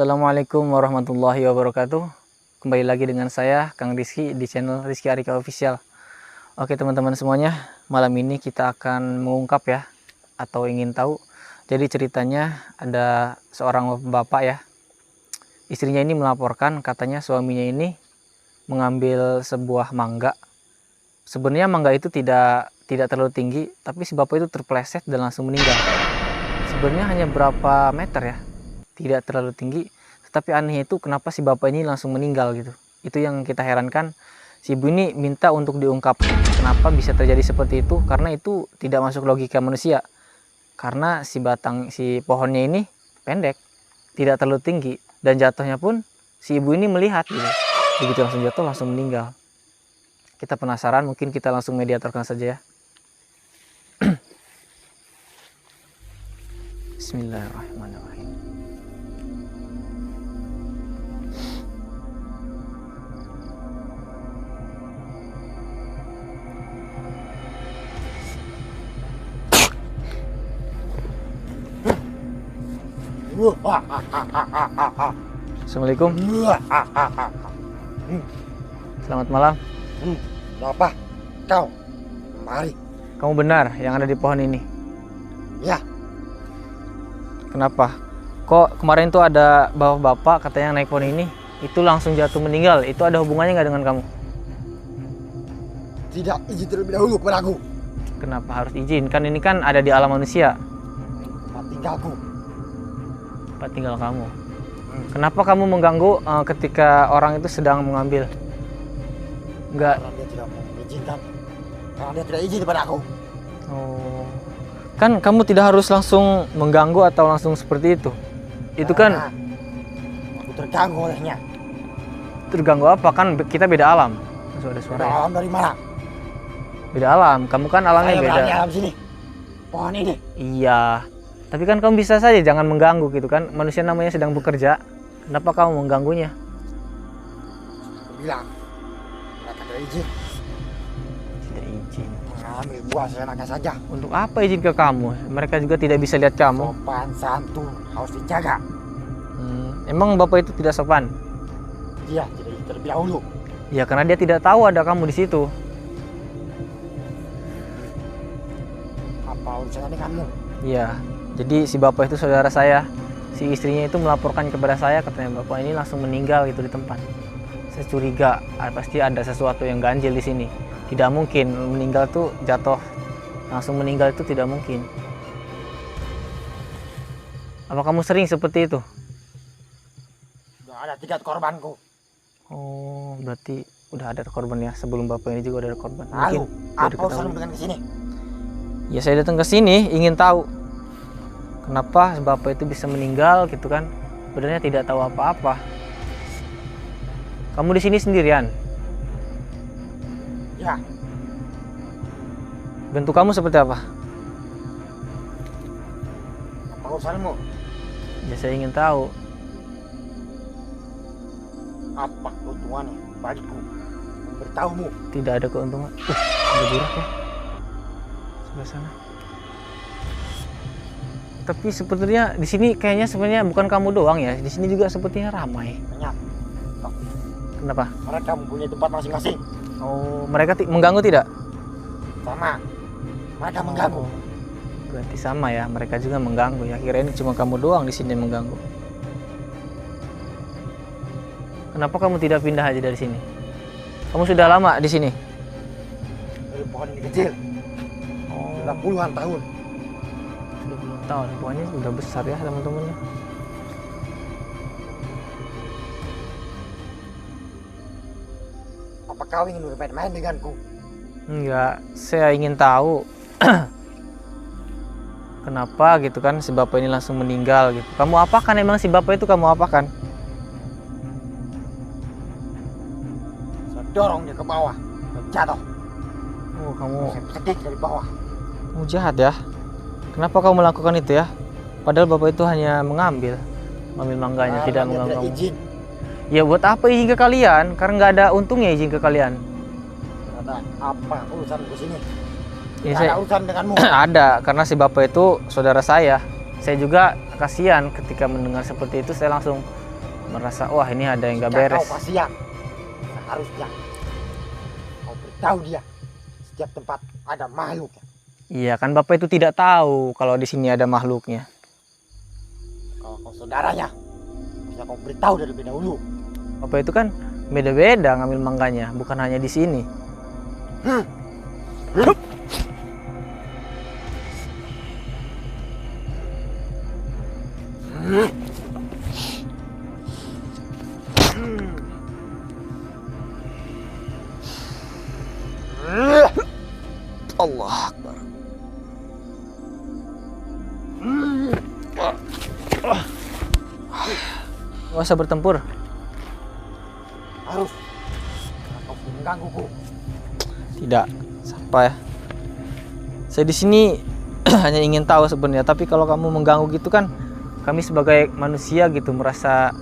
Assalamualaikum warahmatullahi wabarakatuh. Kembali lagi dengan saya Kang Rizky di channel Rizky Arika Official. Oke teman-teman semuanya, malam ini kita akan mengungkap ya, atau ingin tahu. Jadi ceritanya ada seorang bapak ya, istrinya ini melaporkan katanya suaminya ini mengambil sebuah mangga. Sebenarnya mangga itu tidak terlalu tinggi, tapi si bapak itu terpeleset dan langsung meninggal. Sebenarnya hanya berapa meter ya, tidak terlalu tinggi, tetapi anehnya itu kenapa si bapak ini langsung meninggal gitu. Itu yang kita herankan. Si ibu ini minta untuk diungkap kenapa bisa terjadi seperti itu, karena itu tidak masuk logika manusia. Karena si pohonnya ini pendek, tidak terlalu tinggi, dan jatuhnya pun si ibu ini melihat gitu. Begitu langsung jatuh langsung meninggal. Kita penasaran, mungkin kita langsung mediatorkan saja ya. Bismillahirrahmanirrahim. Assalamualaikum. Selamat malam. Apa? Kau? Mari. Kamu benar yang ada di pohon ini? Ya. Kenapa? Kok kemarin tuh ada bapak katanya naik pohon ini, itu langsung jatuh meninggal. Itu ada hubungannya nggak dengan kamu? Tidak, izin terlebih dahulu kepadaku. Kenapa harus izin? Kan ini kan ada di alam manusia. Tempat tinggalku. Tempat tinggal kamu. Kenapa kamu mengganggu ketika orang itu sedang mengambil? Enggak. Karena dia tidak mengizinkan. Karena dia tidak izin kepadaku. Oh. Kan kamu tidak harus langsung mengganggu atau langsung seperti itu. Itu kan aku terganggu olehnya. Terganggu apa? Kan kita beda alam. Masuk ada suara. Beda alam dari mana? Beda alam. Kamu kan alamnya Saya beda. berada di alam sini. Pohon ini. Iya. Tapi kan kamu bisa saja jangan mengganggu gitu kan. Manusia namanya sedang bekerja. Kenapa kamu mengganggunya? Aku bilang mereka tidak izin. Tidak izin. Mengambil buah seenaknya saja. Untuk apa izin ke kamu? Mereka juga tidak bisa lihat kamu. Sopan santun harus dijaga. Emang bapak itu tidak sopan? Dia tidak izin terlebih dahulu. Ya karena dia tidak tahu ada kamu di situ. Apa urusannya denganmu? Iya. Jadi si bapak itu saudara saya. Si istrinya itu melaporkan kepada saya, katanya bapak ini langsung meninggal gitu di tempat. Saya curiga pasti ada sesuatu yang ganjil di sini. Tidak mungkin meninggal tuh jatuh langsung meninggal, itu tidak mungkin. Apa kamu sering seperti itu? Sudah ada 3 korbanku. Oh, berarti udah ada korban ya. Sebelum bapak ini juga ada korban. Lalu, Mungkin apa urusanmu dengan kesini? Ya saya datang ke sini ingin tahu kenapa bapak itu bisa meninggal gitu kan. Sebenarnya tidak tahu apa-apa. Kamu di sini sendirian? Ya. Bentuk kamu seperti apa? Apa urusanmu? Ya saya ingin tahu. Apa keuntungannya bagiku memberitahumu? Tidak ada keuntungan. Ada burak ya sebelah sana. Tapi sepertinya di sini kayaknya sebenarnya bukan kamu doang ya. Di sini juga sepertinya ramai. Banyak. Kenapa? Mereka mempunyai tempat masing-masing. Oh, mereka mengganggu tidak? Sama. Mereka mengganggu. Berarti sama ya, mereka juga mengganggu ya. Kirain cuma kamu doang di sini mengganggu. Kenapa kamu tidak pindah aja dari sini? Kamu sudah lama di sini? Dari pohon ini kecil. Sudah puluhan tahun. Sudah puluhan tahun. Pohonnya sudah besar ya teman-temannya. Apa kau ingin bermain-main denganku? Enggak, saya ingin tahu kenapa gitu kan si bapak ini langsung meninggal gitu. Kamu apakan emang si bapak itu, kamu apakan? Saya dorong dia ke bawah. Jatuh. Oh, kamu Saya ketik dari bawah. kamu jahat ya. Kenapa kamu melakukan itu ya? Padahal bapak itu hanya mengambil mangganya, tidak mengganggu kamu. Izin. Ya buat apa izin ke kalian? Karena nggak ada untungnya izin ke kalian. Kata apa urusan ke sini? Ya, Ada urusan denganmu. ada, karena si bapak itu saudara saya. Saya juga kasihan ketika mendengar seperti itu, saya langsung merasa wah ini ada yang gak Jika beres. kau kasihan, seharusnya kau beritahu dia setiap tempat ada makhluk. Iya kan Bapak itu tidak tahu kalau di sini ada makhluknya. Kalau kau saudaranya, harusnya kau beritahu dari lebih dahulu. Bapak itu kan beda-beda ngambil mangganya, bukan hanya di sini. Allah Akbar. Nggak usah bertempur. Harus. Kau menggangguku. Tidak, sampai. Saya di sini hanya ingin tahu sebenarnya, tapi kalau kamu mengganggu gitu kan, kami sebagai manusia gitu merasa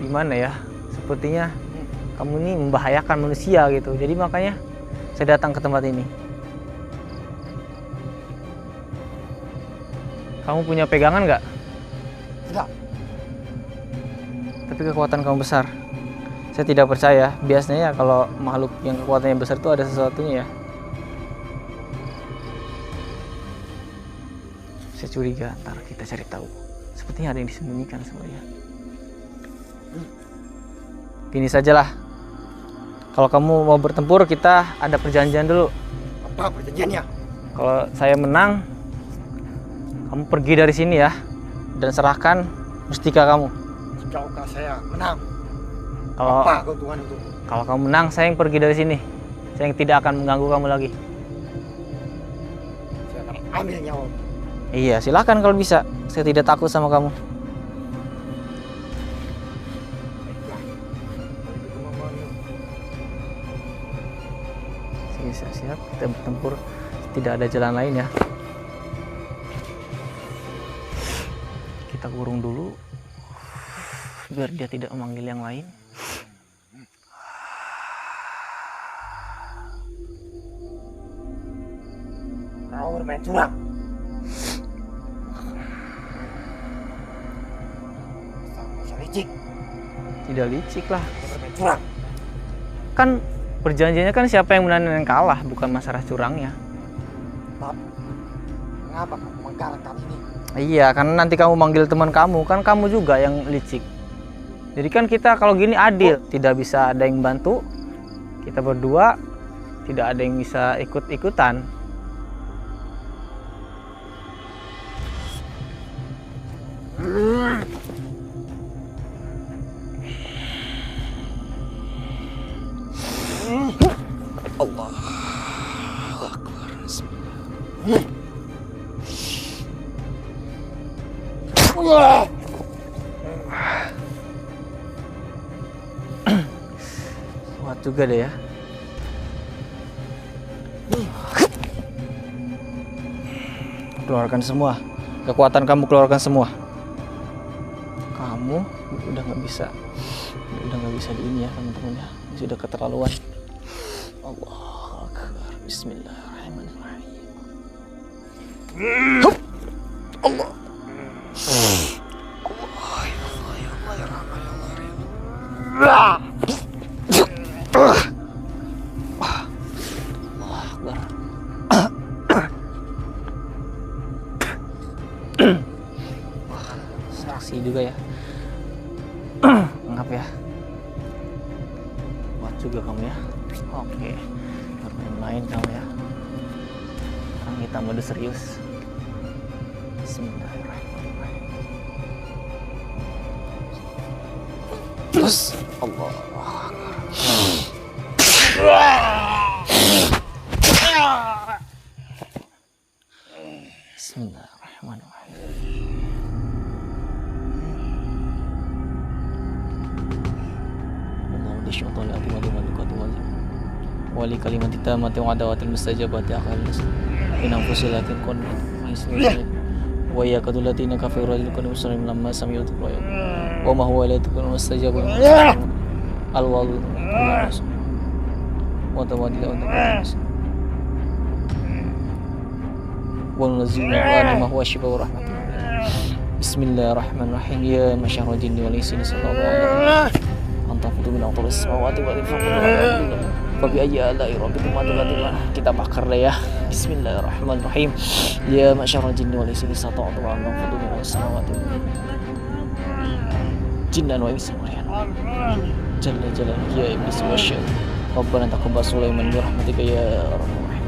gimana ya? Sepertinya kamu ini membahayakan manusia gitu. Jadi makanya saya datang ke tempat ini. Kamu punya pegangan nggak? Tidak. Tapi kekuatan kamu besar. Saya tidak percaya. Biasanya kalau makhluk yang kekuatannya besar itu ada sesuatunya ya. Saya curiga, ntar kita cari tahu. Sepertinya ada yang disembunyikan sebenarnya. Gini sajalah. Kalau kamu mau bertempur, kita ada perjanjian dulu. Apa perjanjiannya? Kalau saya menang, kamu pergi dari sini ya, dan serahkan mustika kamu. Jika saya menang, Kalau apa keuntungan itu? kalau kamu menang, saya yang pergi dari sini. Saya yang tidak akan mengganggu kamu lagi. Saya akan ambil nyawa. Iya, silakan kalau bisa. Saya tidak takut sama kamu. Siap, kita bertempur. Tidak ada jalan lain ya. Kita kurung dulu biar dia tidak memanggil yang lain. Kau bermain curang. Saya licik. Tidak licik lah. Kau bermain curang. Kan perjanjiannya kan siapa yang menang dan yang kalah, bukan masalah curangnya. Tapi mengapa kau menggalakkan ini? Iya, karena nanti kamu manggil teman kamu, kan kamu juga yang licik. Jadi kan kita kalau gini adil, tidak bisa ada yang bantu. Kita berdua tidak ada yang bisa ikut-ikutan. Allah Akbar. Kuat juga deh ya. Keluarkan semua kekuatan kamu, keluarkan semua. Kamu udah nggak bisa di ini ya teman-teman ya, sudah keterlaluan. Allah Akbar. Bismillahirrahmanirrahim. Allah. Saksi juga ya. Ngap ya. Kuat juga kamu ya. Oke. Bermain kamu ya. Sekarang kita mode serius. Bismillahirrahmanirrahim. Terus Allah. Bismillahirrahmanirrahim. Wali kalimat tamati wa adawatil mustajabati akhalis inam fusilatin kun wa yakadulatina kafiru kun muslim lamma sami'tu wa ma huwa la tukun mustajabun alwal wa tawadila untuk wa nunazzilu ma huwa shifa wa rahmatun Bismillahirrahmanirrahim. Ya masyarul jinni wal insi sallallahu alaihi anta fudu min aqtaris samawati wal ardi Babi ayya ala'i rabbikum atulatullah. Kita bakar deh ya. Bismillahirrahmanirrahim. Ya masyarul jinni wal insi sata'atu wa anta fudu min samawati jinnan wa insi jalla jalaluhu ya iblis wa syaitan. Rabbana taqabbal Sulaiman bi rahmatika ya arhamar rahim.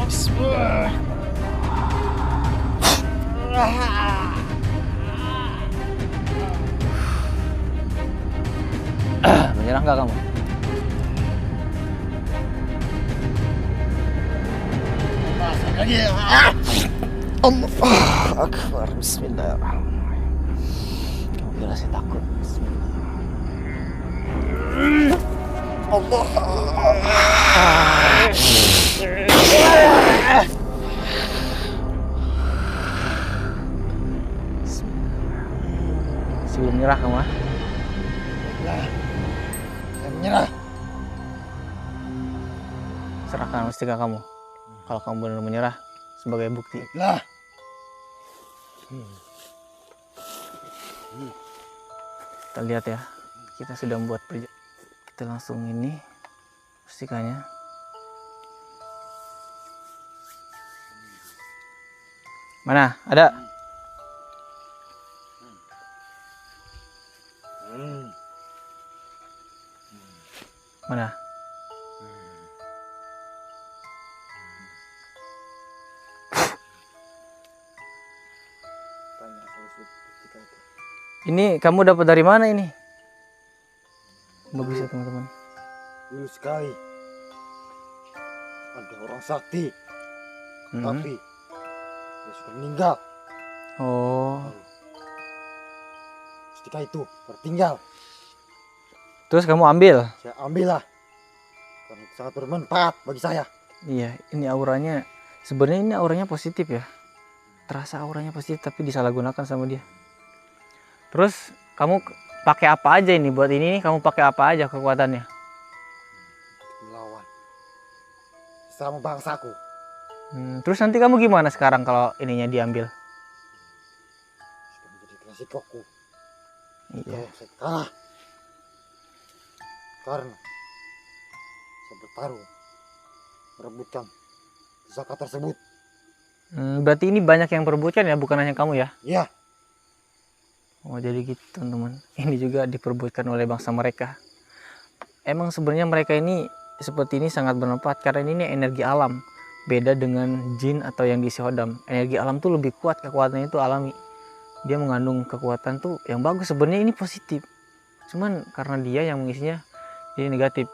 Bismillah. Menyerah nggak kamu? Allah Akbar. Bismillahirrahmanirrahim. Kamu kira saya takut? Bismillah. Allah. Sebelum menyerah kamu ah? Menyerah. Serahkan mustika kamu. Kalau kamu benar menyerah sebagai bukti. Lah. Kita lihat ya. Kita sudah membuat kita langsung ini mustikanya. Mana? Ada? Mana? Ini kamu dapat dari mana ini? Bagus ya teman-teman. Dulu sekali ada orang sakti, tapi dia sudah meninggal. Oh. Mustika itu tertinggal. Terus kamu ambil? Saya ambillah karena itu sangat bermanfaat bagi saya. Iya, ini auranya sebenarnya ini auranya positif ya. Terasa auranya positif tapi disalahgunakan sama dia. Terus kamu pakai apa aja ini buat ini? Kamu pakai apa aja kekuatannya? Melawan sama bangsaku. Terus nanti kamu gimana sekarang kalau ininya diambil? Sudah menjadi resikoku. Iya. Kalau saya kalah karena saya bertarung merebutkan zakat tersebut. Berarti ini banyak yang perebutkan ya, bukan hanya kamu ya? Iya. Oh jadi gitu teman-teman. Ini juga diperebutkan oleh bangsa mereka. Emang sebenarnya mereka ini seperti ini sangat bermanfaat karena ini energi alam. Beda dengan jin atau yang diisi hodam. Energi alam tuh lebih kuat, kekuatannya itu alami. Dia mengandung kekuatan tuh yang bagus. Sebenarnya ini positif. Cuman karena dia yang mengisinya jadi negatif.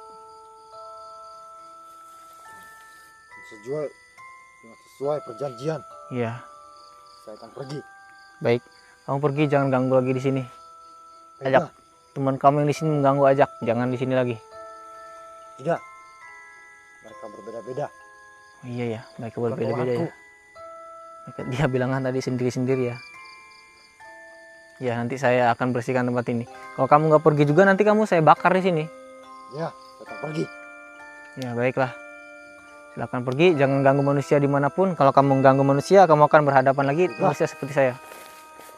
Sesuai perjanjian. Iya. Saya akan pergi. Baik. Kamu pergi, jangan ganggu lagi di sini. Ajak Baiklah. teman kamu yang di sini mengganggu, ajak, jangan di sini lagi. Tidak. Mereka berbeda-beda. Oh, iya ya, mereka berbeda-beda ya. Orangku. Dia bilangan tadi sendiri-sendiri ya. Ya nanti saya akan bersihkan tempat ini. Kalau kamu nggak pergi juga nanti kamu saya bakar di sini. Ya, saya akan pergi. Ya baiklah. Silakan pergi, jangan ganggu manusia dimanapun. Kalau kamu mengganggu manusia, kamu akan berhadapan lagi manusia seperti saya.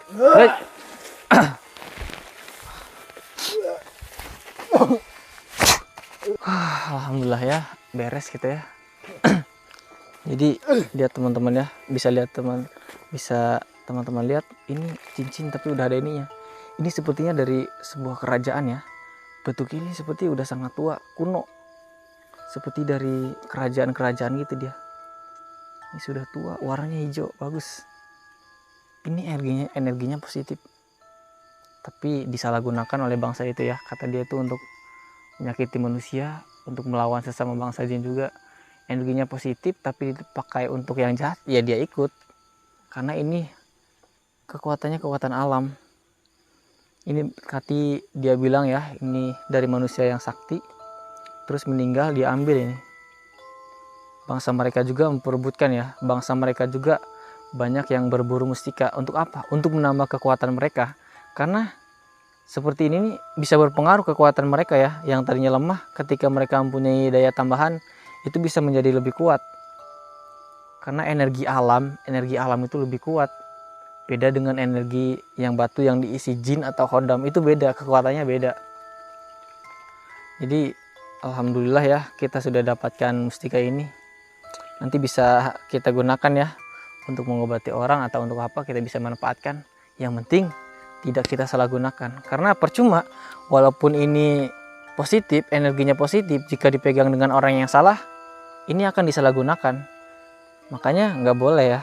Baik. Alhamdulillah ya, beres gitu ya. Jadi lihat teman-teman ya, bisa teman-teman lihat ini cincin tapi udah ada ininya. Ini sepertinya dari sebuah kerajaan ya. Bentuk ini seperti udah sangat tua, kuno. Seperti dari kerajaan-kerajaan gitu dia. Ini sudah tua, warnanya hijau, bagus. Ini energinya positif. Tapi disalahgunakan oleh bangsa itu ya. Kata dia itu untuk menyakiti manusia, untuk melawan sesama bangsa jin juga. Energinya positif tapi dipakai untuk yang jahat, ya dia ikut. Karena ini kekuatannya kekuatan alam. Ini Kati dia bilang ya, ini dari manusia yang sakti. Terus meninggal, diambil ini. Bangsa mereka juga memperebutkan ya. Bangsa mereka juga banyak yang berburu mustika. Untuk apa? Untuk menambah kekuatan mereka. Karena seperti ini bisa berpengaruh kekuatan mereka ya. Yang tadinya lemah, ketika mereka mempunyai daya tambahan, itu bisa menjadi lebih kuat. Karena energi alam itu lebih kuat. Beda dengan energi yang batu yang diisi jin atau khodam, itu beda, kekuatannya beda. Jadi alhamdulillah ya, kita sudah dapatkan mustika ini. Nanti bisa kita gunakan ya untuk mengobati orang atau untuk apa, kita bisa manfaatkan. Yang penting tidak kita salah gunakan. Karena percuma, walaupun ini positif, energinya positif, jika dipegang dengan orang yang salah, ini akan disalahgunakan. Makanya nggak boleh ya,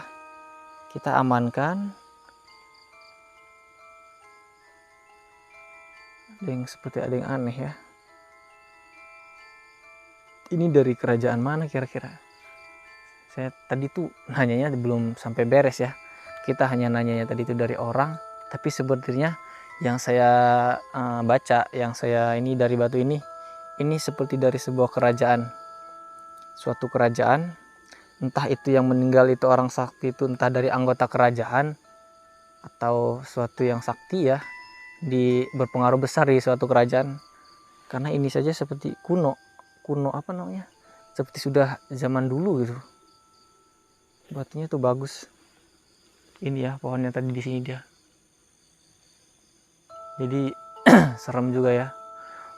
kita amankan. Ada yang aneh ya. Ini dari kerajaan mana kira-kira? Saya tadi tuh nanyanya belum sampai beres ya. Kita hanya nanyanya tadi itu dari orang, tapi sebenarnya yang saya baca, yang saya ini dari batu ini seperti dari sebuah kerajaan. Suatu kerajaan, entah itu yang meninggal itu orang sakti itu entah dari anggota kerajaan atau suatu yang sakti ya, berpengaruh besar di suatu kerajaan. Karena ini saja seperti kuno apa namanya, seperti sudah zaman dulu gitu. Batunya tuh bagus. Ini ya pohonnya tadi di sini dia. Jadi serem juga ya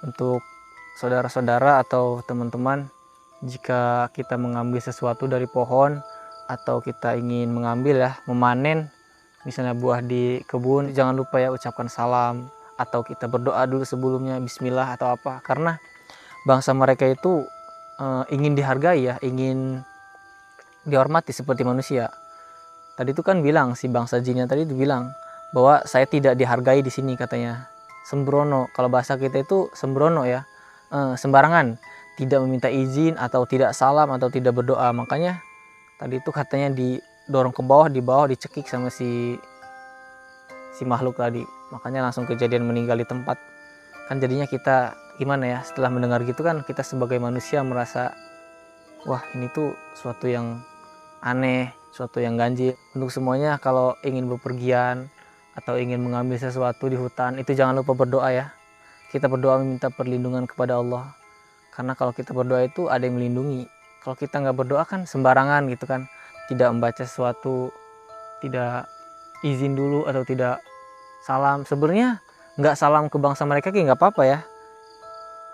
untuk saudara-saudara atau teman-teman, jika kita mengambil sesuatu dari pohon atau kita ingin mengambil ya, memanen misalnya buah di kebun, jangan lupa ya ucapkan salam atau kita berdoa dulu sebelumnya, bismillah atau apa. Karena bangsa mereka itu ingin dihargai ya, ingin dihormati seperti manusia. Tadi itu kan bilang, si bangsa jinnya tadi itu bilang bahwa saya tidak dihargai di sini katanya. Sembrono, kalau bahasa kita itu sembrono ya, sembarangan, tidak meminta izin atau tidak salam atau tidak berdoa. Makanya tadi itu katanya didorong ke bawah, di bawah dicekik sama si makhluk tadi. Makanya langsung kejadian meninggal di tempat. Kan jadinya kita gimana ya, setelah mendengar gitu kan kita sebagai manusia merasa wah ini tuh suatu yang aneh, suatu yang ganjil. Untuk semuanya kalau ingin bepergian atau ingin mengambil sesuatu di hutan, itu jangan lupa berdoa ya. Kita berdoa meminta perlindungan kepada Allah. Karena kalau kita berdoa itu ada yang melindungi. Kalau kita nggak berdoa kan sembarangan gitu kan, tidak membaca sesuatu, tidak izin dulu atau tidak salam. Sebenarnya nggak salam ke bangsa mereka kayak nggak apa-apa ya.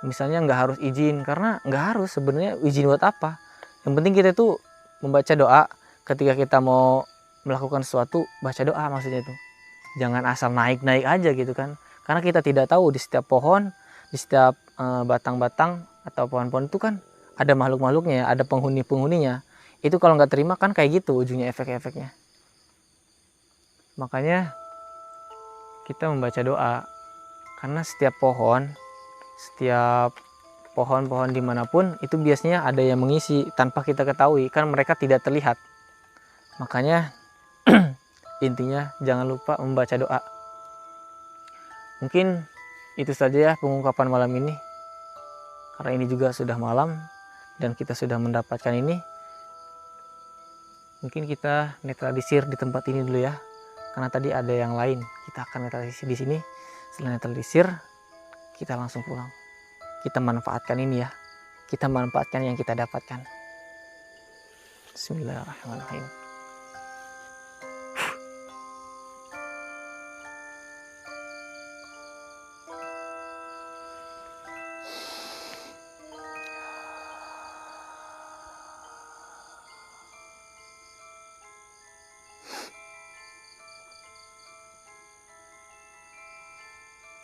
Misalnya nggak harus izin, karena nggak harus sebenarnya izin buat apa. Yang penting kita tuh membaca doa ketika kita mau melakukan sesuatu, baca doa maksudnya itu. Jangan asal naik-naik aja gitu kan. Karena kita tidak tahu di setiap pohon, di setiap batang-batang atau pohon-pohon itu kan ada makhluk-makhluknya ya, ada penghuni-penghuninya. Itu kalau nggak terima kan kayak gitu ujungnya, efek-efeknya. Makanya kita membaca doa. Karena setiap pohon dimanapun itu biasanya ada yang mengisi tanpa kita ketahui, kan mereka tidak terlihat. Makanya intinya jangan lupa membaca doa. Mungkin itu saja ya pengungkapan malam ini, karena ini juga sudah malam dan kita sudah mendapatkan ini. Mungkin kita netralisir di tempat ini dulu ya, karena tadi ada yang lain. Kita akan netralisir di sini. Setelah netralisir kita langsung pulang. Kita manfaatkan ini ya, kita manfaatkan yang kita dapatkan. Bismillahirrahmanirrahim.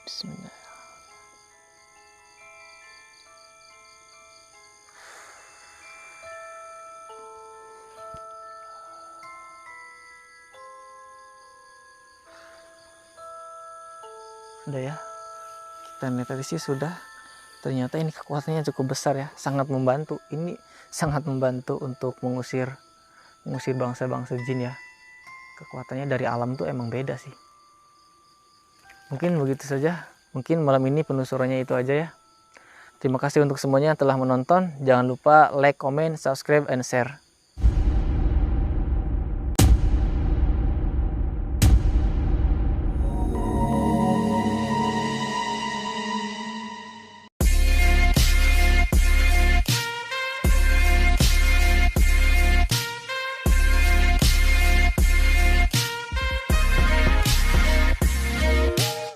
Bismillah. Sudah ya, kita netralisir sudah. Ternyata ini kekuatannya cukup besar ya, sangat membantu. Ini sangat membantu untuk mengusir bangsa-bangsa jin ya. Kekuatannya dari alam tuh emang beda sih. Mungkin begitu saja. Mungkin malam ini penelusurannya itu aja ya. Terima kasih untuk semuanya yang telah menonton. Jangan lupa like, comment, subscribe, and share.